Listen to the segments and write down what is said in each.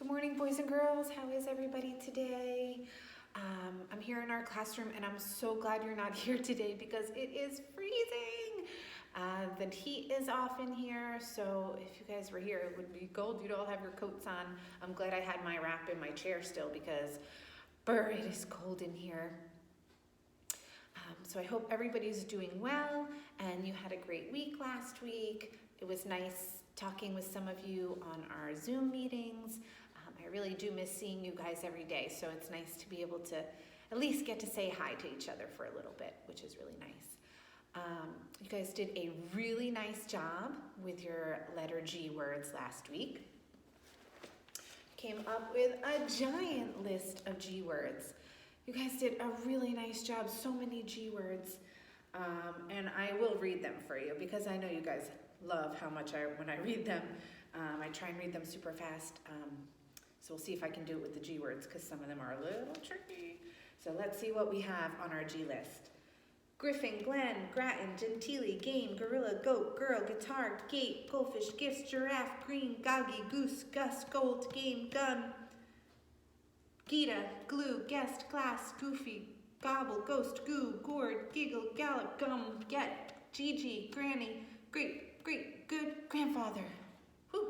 Good morning, boys and girls. How is everybody today? I'm here in our classroom and I'm so glad you're not here today because it is freezing. The heat is off in here, so if you guys were here, it would be cold. You'd all have your coats on. I'm glad I had my wrap in my chair still because, brr, it is cold in here. So I hope everybody's doing well and you had a great week last week. It was nice talking with some of you on our Zoom meetings. I really do miss seeing you guys every day, so it's nice to be able to at least get to say hi to each other for a little bit, which is really nice. You guys did a really nice job with your letter G words last week. Came up with a giant list of G words. You guys did a really nice job, so many G words, and I will read them for you because I know you guys love how much when I read them. I try and read them super fast. So we'll see if I can do it with the G words because some of them are a little tricky. So let's see what we have on our G list. Griffin, Glen, Grattan, Gentili, Game, Gorilla, Goat, Girl, Guitar, Gate, Goldfish, Gifts, Giraffe, Green, Goggy, Goose, Gus, Gold, Game, Gun, Gita, Glue, Guest, Glass, Goofy, Gobble, Ghost, Goo, Gourd, Giggle, Gallop, Gum, Get, Gigi, Granny, Great, Good, Grandfather. Whew.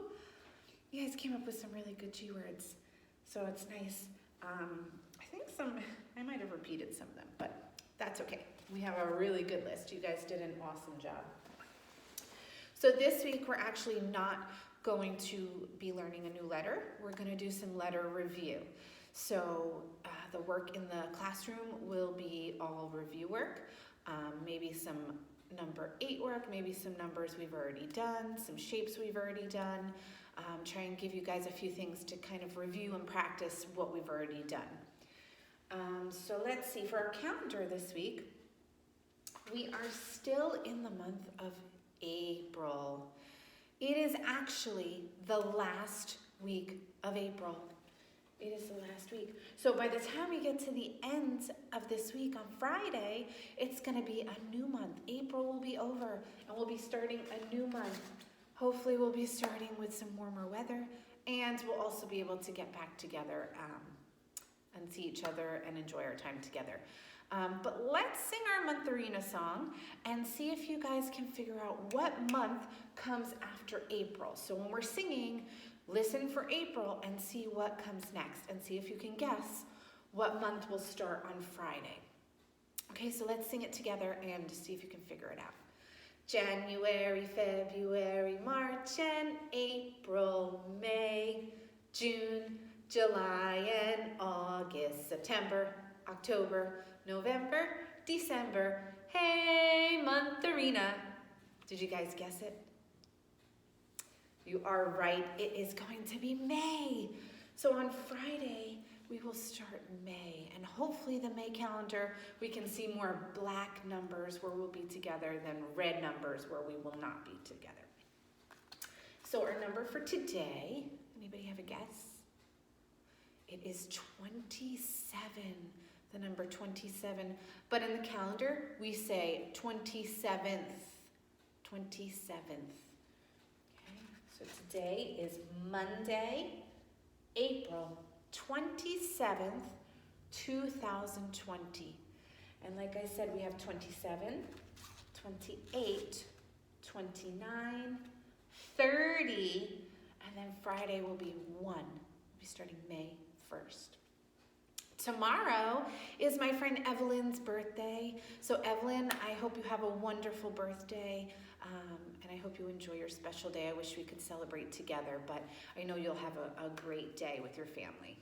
You guys came up with some really good G words, so it's nice. I think I might have repeated some of them, but that's okay. We have a really good list. You guys did an awesome job. So this week, we're actually not going to be learning a new letter. We're going to do some letter review. So the work in the classroom will be all review work, maybe some number 8 work, maybe some numbers we've already done, some shapes we've already done. Try and give you guys a few things to kind of review and practice what we've already done. So let's see, for our calendar this week, we are still in the month of April. It is actually the last week of April. It is the last week. So by the time we get to the end of this week on Friday, it's going to be a new month. April will be over and we'll be starting a new month. Hopefully we'll be starting with some warmer weather and we'll also be able to get back together and see each other and enjoy our time together. But let's sing our Montharina song and see if you guys can figure out what month comes after April. So when we're singing, listen for April and see what comes next and see if you can guess what month will start on Friday. Okay, so let's sing it together and see if you can figure it out. January, February, March, and April, May, June, July, and August, September, October, November, December. Hey, Montharina. Did you guys guess it? You are right, it is going to be May. So on Friday, we will start May, and hopefully the May calendar, we can see more black numbers where we'll be together than red numbers where we will not be together. So our number for today, anybody have a guess? It is 27, the number 27. But in the calendar, we say 27th, 27th. So today is Monday, April 27th, 2020. And like I said, we have 27, 28, 29, 30, and then Friday will be 1. We'll be starting May 1st. Tomorrow is my friend Evelyn's birthday. So Evelyn, I hope you have a wonderful birthday. And I hope you enjoy your special day. I wish we could celebrate together, but I know you'll have a great day with your family.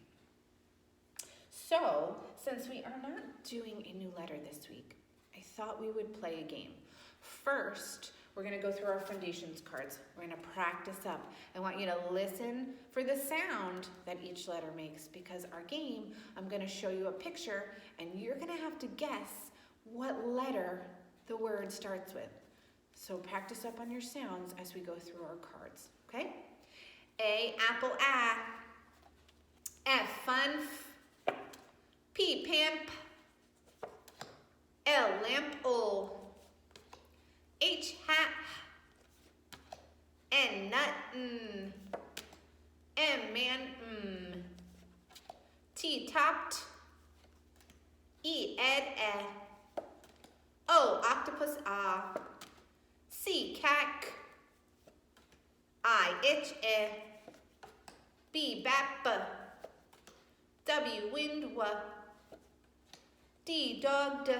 So, since we are not doing a new letter this week, I thought we would play a game. First, we're going to go through our foundations cards. We're going to practice up. I want you to listen for the sound that each letter makes because our game, I'm going to show you a picture and you're going to have to guess what letter the word starts with. So practice up on your sounds as we go through our cards, okay? A, apple, A. F, fun, F. P, pan, P. L, lamp, O. H, hat. N, nut, N. M, man, T topped. E ed e. O octopus ah. C cack. I itch e. B bap. W wind wa. D dog d.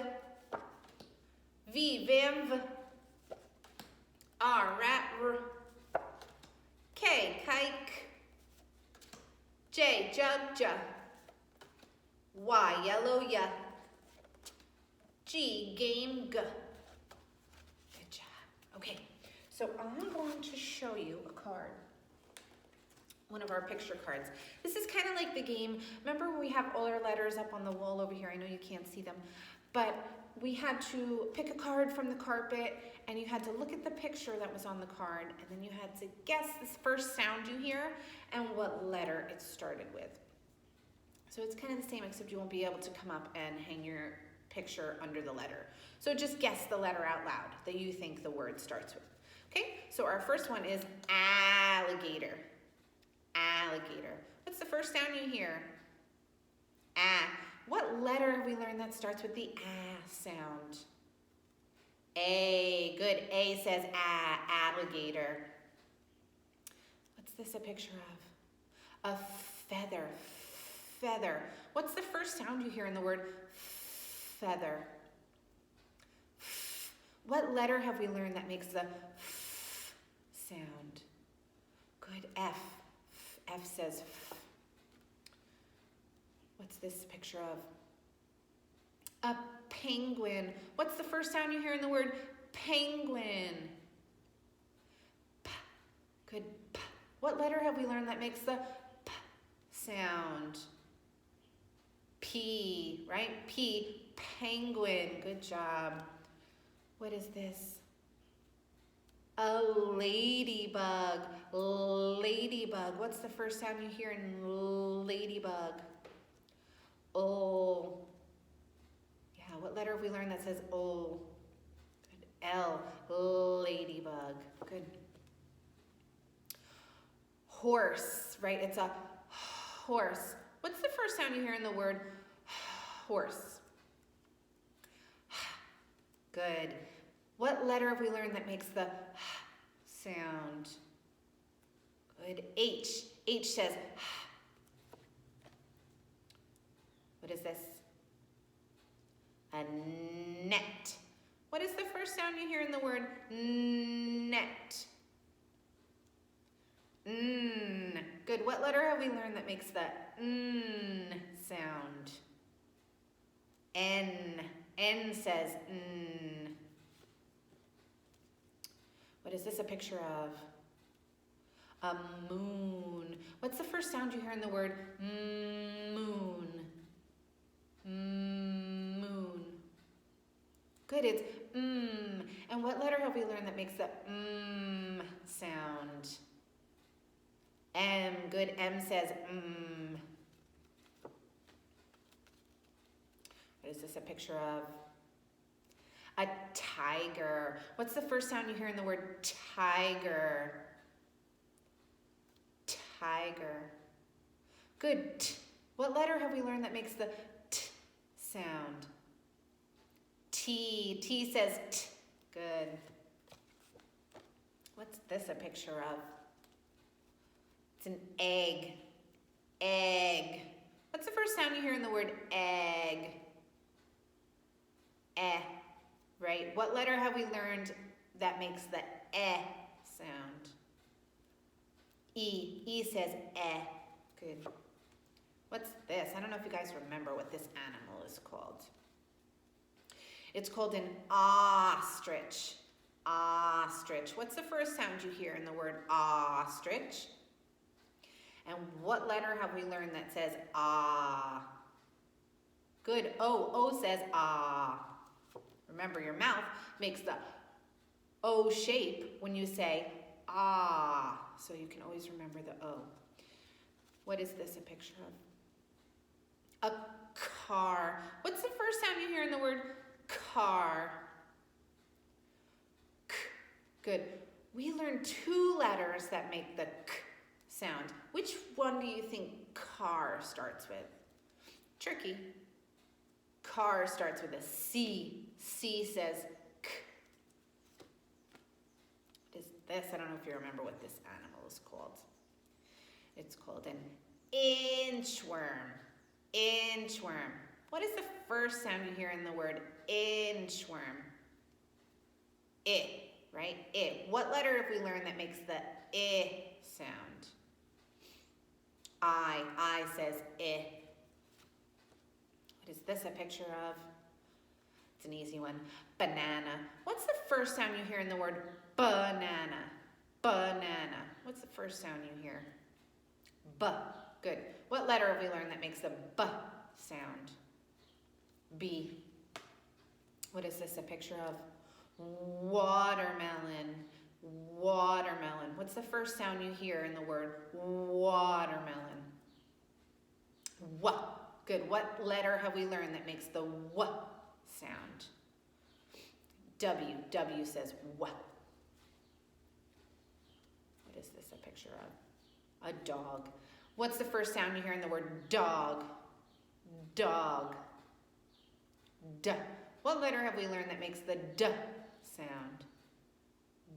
V vamv. R rat r. K kike. J jug ja. Y yellow ya. G game g. Good job. Okay, so I'm going to show you a card. One of our picture cards. This is kind of like the game. Remember when we have all our letters up on the wall over here? I know you can't see them, but we had to pick a card from the carpet and you had to look at the picture that was on the card and then you had to guess this first sound you hear and what letter it started with. So it's kind of the same, except you won't be able to come up and hang your picture under the letter. So just guess the letter out loud that you think the word starts with. Okay, so our first one is alligator. Alligator. What's the first sound you hear? Ah. What letter have we learned that starts with the ah sound? A. Good. A says ah, alligator. What's this a picture of? A feather. Feather. What's the first sound you hear in the word feather? What letter have we learned that makes the f sound? Good. F. F says f. What's this picture of? A penguin. What's the first sound you hear in the word penguin? P. Good. P. What letter have we learned that makes the p sound? P, right? P. Penguin. Good job. What is this? A ladybug. Ladybug. What's the first sound you hear in ladybug? O. Yeah, what letter have we learned that says O? Good. L. Ladybug. Good. Horse, right? It's a horse. What's the first sound you hear in the word horse? Good. What letter have we learned that makes the sound? Good. H. H says what is this? A net. What is the first sound you hear in the word net? Good. What letter have we learned that makes the sound? N. N says n. What is this a picture of? A moon. What's the first sound you hear in the word moon? Moon. Good, it's And what letter have we learned that makes the sound? M. Good, M says What is this a picture of? A tiger. What's the first sound you hear in the word tiger? Tiger. Good. T. What letter have we learned that makes the t sound? T. T says t. Good. What's this a picture of? It's an egg. Egg. What's the first sound you hear in the word egg? Eh. Right? What letter have we learned that makes the eh sound? E. E says eh. Good. What's this? I don't know if you guys remember what this animal is called. It's called an ostrich. Ostrich. What's the first sound you hear in the word ostrich? And what letter have we learned that says ah? Good. O. O says ah. Remember, your mouth makes the O shape when you say ah. So you can always remember the O. What is this a picture of? A car. What's the first sound you hear in the word car? K. Good. We learned 2 letters that make the k sound. Which one do you think car starts with? Tricky. Car starts with a C. C says K. What is this? I don't know if you remember what this animal is called. It's called an inchworm. Inchworm. What is the first sound you hear in the word inchworm? I, right? I. What letter have we learned that makes the I sound? I says I. What is this a picture of? It's an easy one. Banana. What's the first sound you hear in the word banana? Banana. What's the first sound you hear? B. Good. What letter have we learned that makes the B sound? B. What is this a picture of? Watermelon. Watermelon. What's the first sound you hear in the word watermelon? W. Good. What letter have we learned that makes the W sound? W. W says W. What is this a picture of? A dog. What's the first sound you hear in the word dog? Dog. D. What letter have we learned that makes the D sound?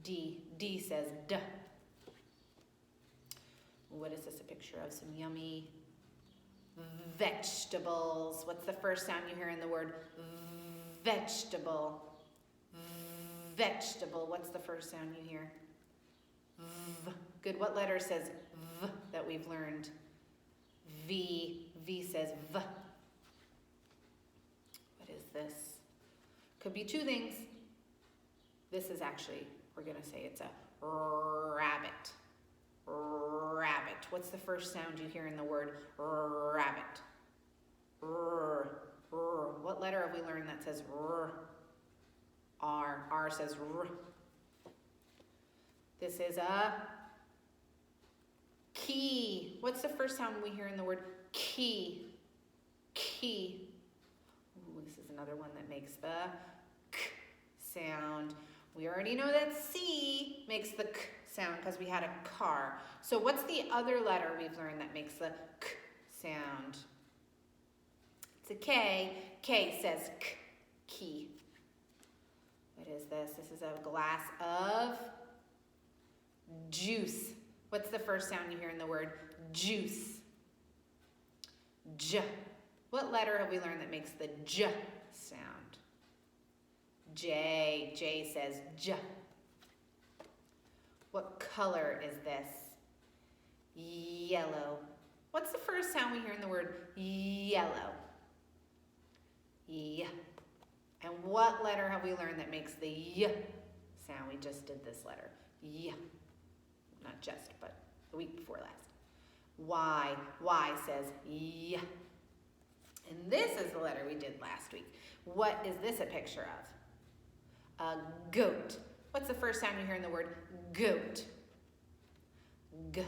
D. D says D. What is this a picture of? Some yummy vegetables. What's the first sound you hear in the word vegetable? Vegetable. What's the first sound you hear? V. Good. What letter says V that we've learned? V. V says V. What is this? Could be two things. This is actually, we're going to say it's a rabbit. Rabbit. What's the first sound you hear in the word rabbit? R. R. What letter have we learned that says R? R. R says R. This is a key. What's the first sound we hear in the word key? Key. Ooh, this is another one that makes the K sound. We already know that C makes the K sound because we had a car. So what's the other letter we've learned that makes the K sound? It's a K. K says K, key. What is this? This is a glass of juice. What's the first sound you hear in the word juice? J. What letter have we learned that makes the J sound? J. J says J. What color is this? Yellow. What's the first sound we hear in the word yellow? Y. And what letter have we learned that makes the Y sound? We just did this letter. Y. Not just, but the week before last. Y. Y says Y. And this is the letter we did last week. What is this a picture of? A goat. What's the first sound you hear in the word goat? G.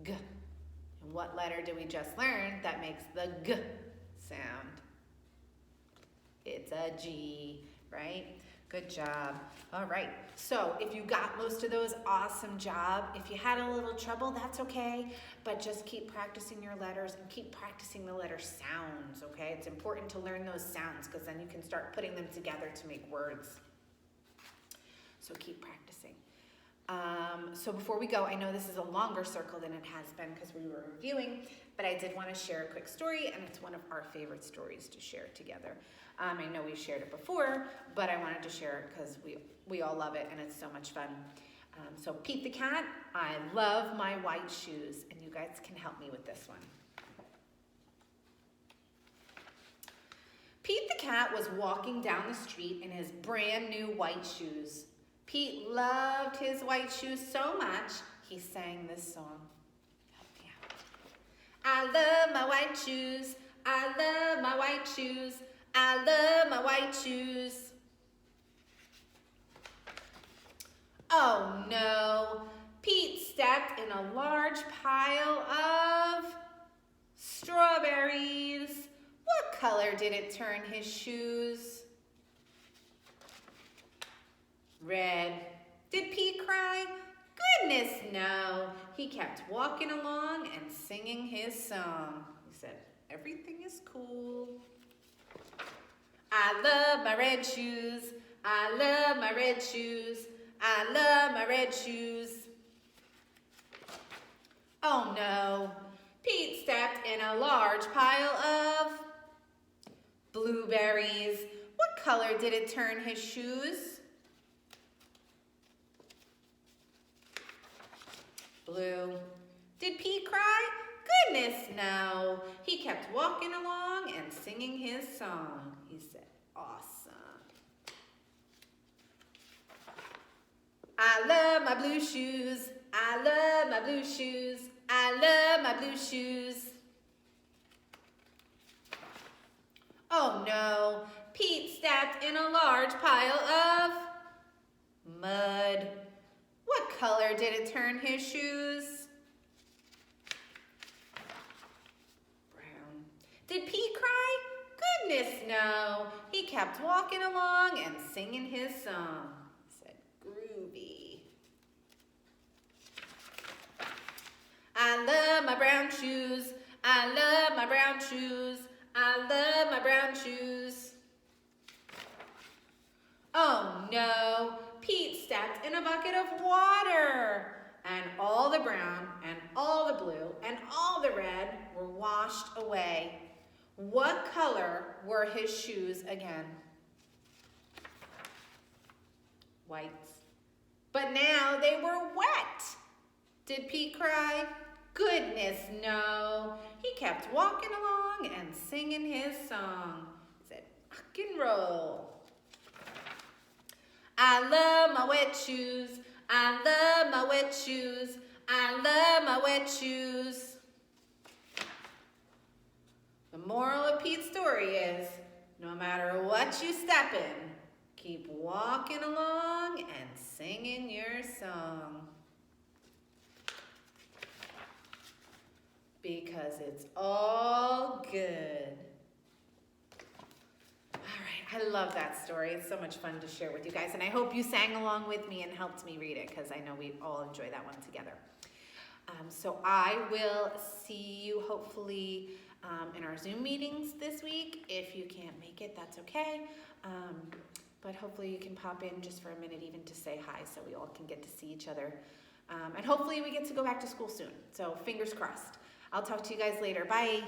G. And what letter did we just learn that makes the G sound? It's a G, right? Good job. All right. So if you got most of those, awesome job. If you had a little trouble, that's okay. But just keep practicing your letters and keep practicing the letter sounds, okay? It's important to learn those sounds because then you can start putting them together to make words. So keep practicing. So before we go, I know this is a longer circle than it has been because we were reviewing, but I did want to share a quick story, and it's one of our favorite stories to share together. I know we've shared it before, but I wanted to share it because we all love it, and it's so much fun. So Pete the Cat, I love my white shoes, and you guys can help me with this one. Pete the Cat was walking down the street in his brand new white shoes. Pete loved his white shoes so much, he sang this song. I love my white shoes, I love my white shoes, I love my white shoes. Oh no, Pete stepped in a large pile of strawberries. What color did it turn his shoes? Red. Did Pete cry? Goodness, no. He kept walking along and singing his song. He said, everything is cool. I love my red shoes. I love my red shoes. I love my red shoes. Oh no, Pete stepped in a large pile of blueberries. What color did it turn his shoes? Blue. Did Pete cry? Goodness, no. He kept walking along and singing his song. He said, awesome. I love my blue shoes. I love my blue shoes. I love my blue shoes. Oh no, Pete stepped in a large pile of mud. What color did it turn his shoes? Brown. Did Pete cry? Goodness, no. He kept walking along and singing his song. He said, groovy. I love my brown shoes. I love my brown shoes. I love my brown shoes. Oh no, Pete stepped in a bucket of water, and all the brown and all the blue and all the red were washed away. What color were his shoes again? White. But now they were wet. Did Pete cry? Goodness, no. He kept walking along and singing his song. He said, rock and roll. I love my wet shoes. I love my wet shoes. I love my wet shoes. The moral of Pete's story is, no matter what you step in, keep walking along and singing your song. Because it's all good. All right, I love that story. It's so much fun to share with you guys. And I hope you sang along with me and helped me read it, because I know we all enjoy that one together. So I will see you hopefully in our Zoom meetings this week. If you can't make it, that's okay. But hopefully you can pop in just for a minute even to say hi, so we all can get to see each other. And hopefully we get to go back to school soon. So fingers crossed. I'll talk to you guys later. Bye.